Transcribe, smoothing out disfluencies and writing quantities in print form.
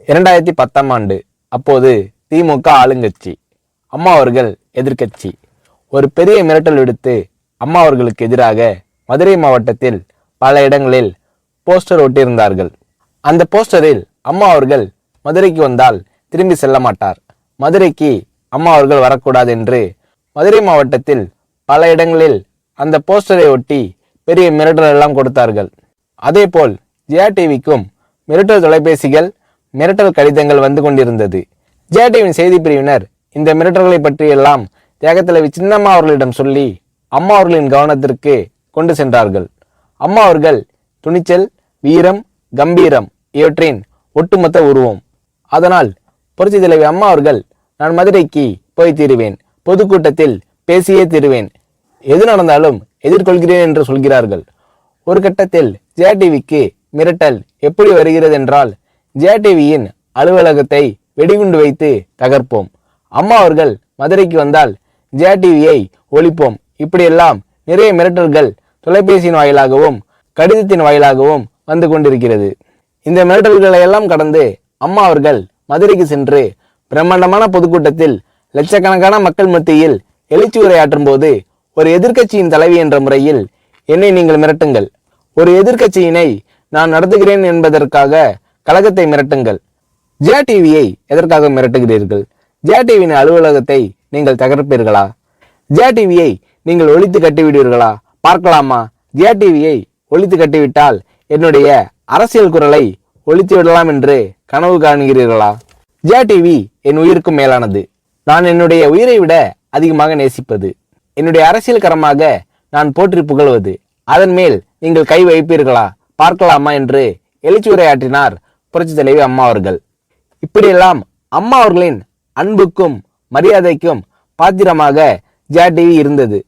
2010ஆம் ஆண்டு. அப்போது திமுக ஆளுங்கட்சி, அம்மா அவர்கள் எதிர்க்கட்சி. ஒரு பெரிய மிரட்டல் விடுத்து அம்மா அவர்களுக்கு எதிராக மதுரை மாவட்டத்தில் பல இடங்களில் போஸ்டர் ஒட்டியிருந்தார்கள். அந்த போஸ்டரில் அம்மா அவர்கள் மதுரைக்கு வந்தால் திரும்பி செல்ல மாட்டார், மதுரைக்கு அம்மா அவர்கள் வரக்கூடாது என்று மதுரை மாவட்டத்தில் பல இடங்களில் அந்த போஸ்டரை ஒட்டி பெரிய மிரட்டல் எல்லாம் கொடுத்தார்கள். அதேபோல் ஜெயா டிவிக்கும் மிரட்டல் தொலைபேசிகள், மிரட்டல் கடிதங்கள் வந்து கொண்டிருந்தது. ஜெயா டிவியின் செய்தி பிரிவினர் இந்த மிரட்டல்களை பற்றியெல்லாம் தியாகத்தலைவி சின்னம்மா அவர்களிடம் சொல்லி அம்மா அவர்களின் கவனத்திற்கு கொண்டு சென்றார்கள். அம்மா அவர்கள் துணிச்சல், வீரம், கம்பீரம் இவற்றின் ஒட்டுமொத்த உருவம். அதனால் புரட்சி தலைவி அம்மா அவர்கள், நான் மதுரைக்கு போய் தீருவேன், பொதுக்கூட்டத்தில் பேசியே தீருவேன், எது நடந்தாலும் எதிர்கொள்கிறேன் என்று சொல்கிறார்கள். ஒரு கட்டத்தில் ஜெயா டிவிக்கு மிரட்டல் எப்படி வருகிறது என்றால், ஜெயா டிவியின் அலுவலகத்தை வெடிகுண்டு வைத்து தகர்ப்போம், அம்மா அவர்கள் மதுரைக்கு வந்தால் ஜெயா டிவியை ஒழிப்போம், இப்படியெல்லாம் நிறைய மிரட்டல்கள் தொலைபேசியின் வாயிலாகவும் கடிதத்தின் வாயிலாகவும் வந்து கொண்டிருக்கிறது. இந்த மிரட்டல்களை எல்லாம் கடந்து அம்மா அவர்கள் மதுரைக்கு சென்று பிரம்மாண்டமான பொதுக்கூட்டத்தில் லட்சக்கணக்கான மக்கள் மத்தியில் எழுச்சி உரையாற்றும் போது, ஒரு எதிர்க்கட்சியின் தலைவி என்ற முறையில் என்னை நீங்கள் மிரட்டுங்கள், ஒரு எதிர்க்கட்சியினை நான் நடத்துகிறேன் என்பதற்காக கழகத்தை மிரட்டுங்கள், ஜெயா டிவியை எதற்காக மிரட்டுகிறீர்கள், ஜெயா டிவியின் அலுவலகத்தை நீங்கள் தகர்ப்பீர்களா, ஜெயா டிவியை நீங்கள் ஒழித்து கட்டிவிடுவீர்களா, பார்க்கலாமா, ஜெயா டிவியை ஒழித்து கட்டிவிட்டால் என்னுடைய அரசியல் குரலை ஒழித்து விடலாம் என்று கனவு காண்கிறீர்களா? ஜெயா டிவி என் உயிருக்கும் மேலானது, நான் என்னுடைய உயிரை விட அதிகமாக நேசிப்பது, என்னுடைய அரசியல் கரமாக நான் போற்றி புகழ்வது, அதன் மேல் நீங்கள் கை வைப்பீர்களா, பார்க்கலாமா என்று எழுச்சி உரையாற்றினார் புரட்சி தலைவி அம்மா அவர்கள். இப்படியெல்லாம் அம்மா அவர்களின் அன்புக்கும் மரியாதைக்கும் பாத்திரமாக ஜெயா டிவி இருந்தது.